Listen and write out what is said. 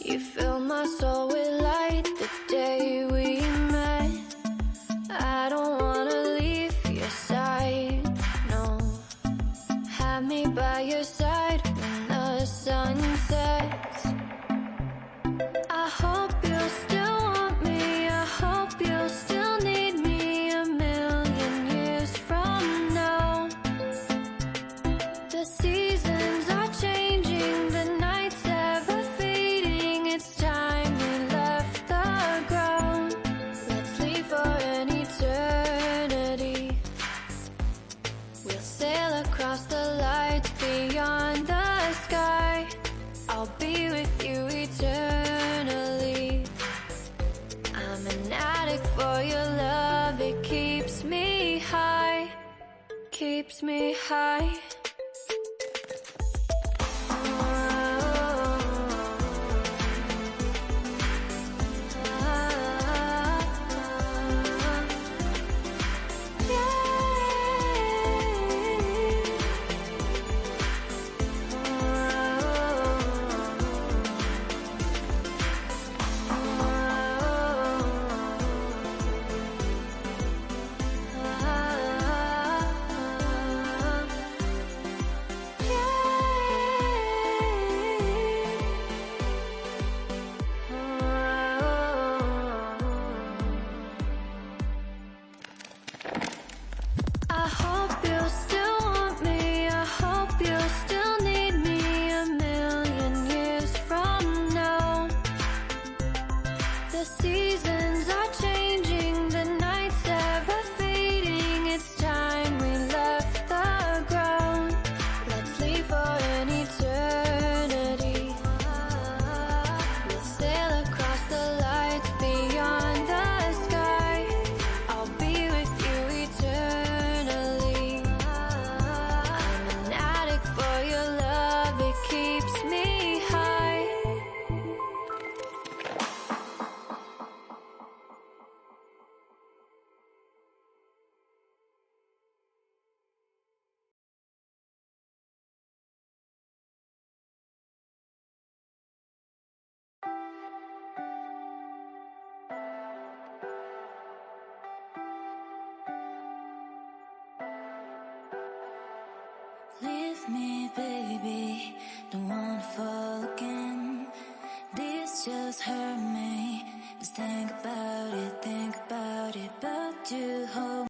You fill my soul with light the day we met. I don't wanna leave your side, no. Have me by your side when the sun sets. I hope you'll still want me, I hope you'll still need me a million years from now. The seasons are changing, the nights ever fading. It's time we left the ground. Let's leave for an eternity. We'll sail across the lights beyond the sky. I'll be with you eternally. I'm an addict for your love, it keeps me high, keeps me high. I hope you'll still want me, I hope you'll still need me a million years from now. The seasons are changing, the nights ever fading. It's time we left the ground. Let's leave for an eternity. We'll sail across the lights beyond the sky. I'll be with you eternally. I'm an addict for your love, it keeps me high. Leave me, baby, don't wanna fall again. This just hurt me. Just think about it, but you hold